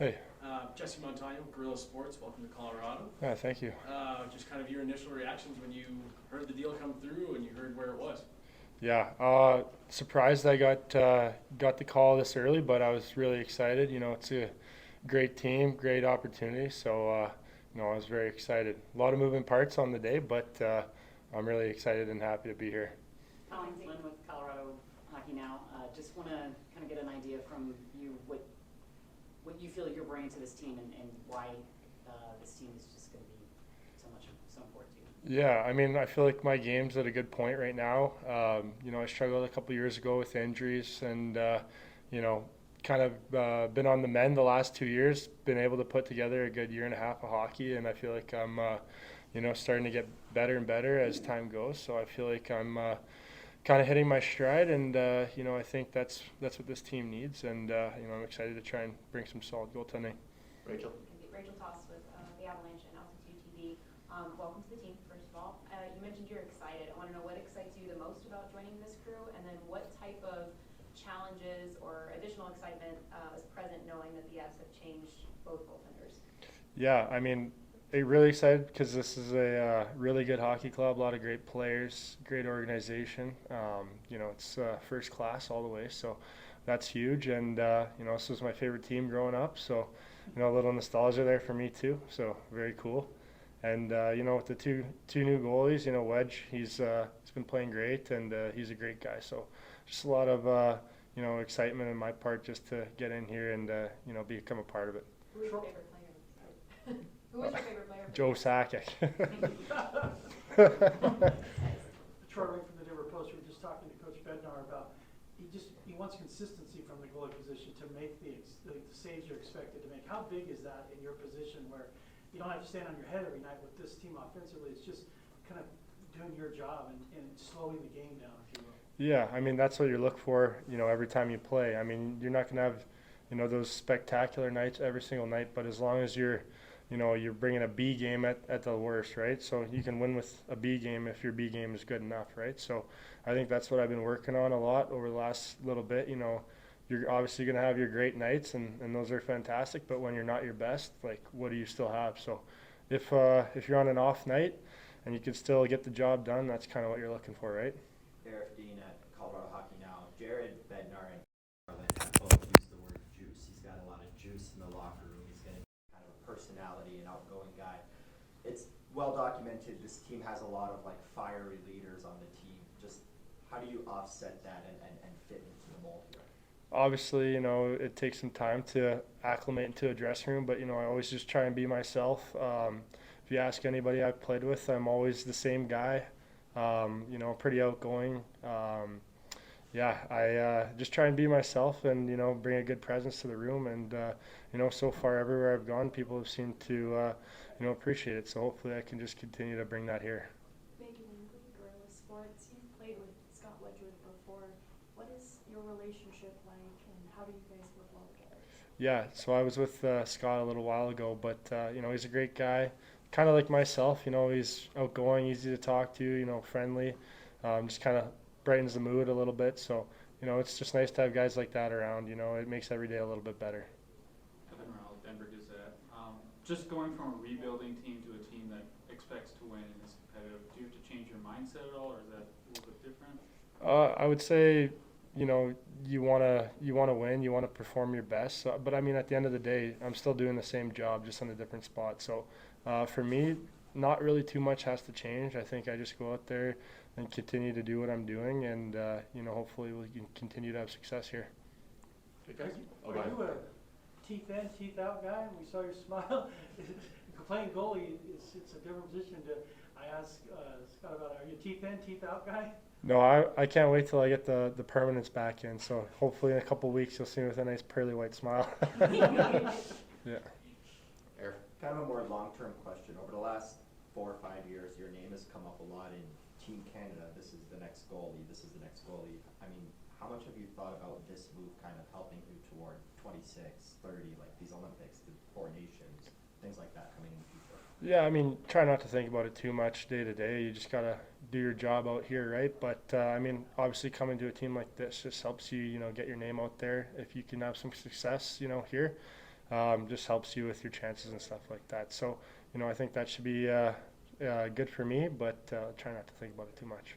Hey, Jesse Montano, Gorilla Sports, welcome to Colorado. thank you. Just kind of your initial reactions when you heard the deal come through and you heard where it was. Yeah, surprised I got the call this early, but I was really excited. It's a great team, great opportunity. So, I was very excited. A lot of moving parts on the day, but I'm really excited and happy to be here. Colin Flynn with Colorado Hockey Now. Just want to kind of get an idea from you what you feel you're bringing to this team and why this team is just going to be so important to you. Yeah, I mean, I feel like my game's at a good point right now. I struggled a couple years ago with injuries and, you know, kind of been on the mend the last 2 years, been able to put together a good year and a half of hockey, and I feel like I'm, starting to get better and better as time goes. So I feel like I'm kind of hitting my stride, and, I think that's what this team needs, and, I'm excited to try and bring some solid goaltending. Rachel. Rachel Toss with the Avalanche and Altitude TV. Welcome to the team, first of all. You mentioned you're excited. I want to know what excites you the most about joining this crew, and then what type of challenges or additional excitement is present knowing that the Avs have changed both goaltenders. Yeah, I mean, really excited because this is a really good hockey club, a lot of great players, great organization. It's first class all the way, so that's huge. And this was my favorite team growing up, so a little nostalgia there for me too. So very cool. And with the two new goalies, Wedge, he's been playing great, and he's a great guy. So just a lot of excitement on my part just to get in here and become a part of it. Who is your favorite player? Sorry. Who is your favorite player? Joe Sakic. Troy Ring from the Denver Post. We were just talking to Coach Bednar about he wants consistency from the goalie position to make the saves you're expected to make. How big is that in your position where you don't have to stand on your head every night with this team offensively? It's just kind of doing your job and slowing the game down, if you will. Yeah, I mean that's what you look for, every time you play. I mean, you're not gonna have, those spectacular nights every single night, but as long as you're bringing a B game at the worst, right? So you can win with a B game if your B game is good enough, right? So I think that's what I've been working on a lot over the last little bit. You're obviously going to have your great nights, and those are fantastic, but when you're not your best, like, what do you still have? So if you're on an off night and you can still get the job done, that's kind of what you're looking for, right? Eric Dean at Colorado Hockey Now. Jared Bednar and Carlin have both used the word juice. He's got a lot of juice in the locker room. He's going to be kind of a personality and outgoing guy. It's well documented. This team has a lot of like fiery leaders on the team. Just how do you offset that and fit into the mold here? Obviously, it takes some time to acclimate into a dressing room, but, I always just try and be myself. If you ask anybody I've played with, I'm always the same guy, pretty outgoing. I just try and be myself and, bring a good presence to the room. And, so far everywhere I've gone, people have seemed to, appreciate it. So hopefully I can just continue to bring that here. Megan Winkley, Gorilla Sports. You've played with Scott Wedgwood before. What is your relationship like, and how do you guys work well together? Yeah, so I was with Scott a little while ago, but he's a great guy, kind of like myself. He's outgoing, easy to talk to, friendly, just kind of brightens the mood a little bit. So it's just nice to have guys like that around. It makes every day a little bit better. Evan Morrell, Denver Gazette. Just going from a rebuilding team to a team that expects to win and is competitive, do you have to change your mindset at all, or is that a little bit different? I would say, you wanna win, you wanna perform your best. So, but I mean, at the end of the day, I'm still doing the same job, just on a different spot. So, for me, not really too much has to change. I think I just go out there and continue to do what I'm doing, and hopefully we can continue to have success here. Are you a teeth in, teeth out guy? We saw your smile. Playing goalie, it's a different position. I asked Scott about it. Are you teeth in, teeth out guy? No, I can't wait till I get the permanence back in. So hopefully in a couple of weeks you'll see me with a nice pearly white smile. Yeah. Eric, kind of a more long-term question. Over the last 4 or 5 years, your name has come up a lot in Team Canada. This is the next goalie. This is the next goalie. I mean, how much have you thought about this move kind of helping you toward 26, 30, like these Olympics, the 4 nations, things like that coming in the future? Yeah, I mean, try not to think about it too much day to day. You just gotta do your job out here, right? But I mean, obviously, coming to a team like this just helps you, get your name out there. If you can have some success, here, just helps you with your chances and stuff like that. So, I think that should be good for me, but try not to think about it too much.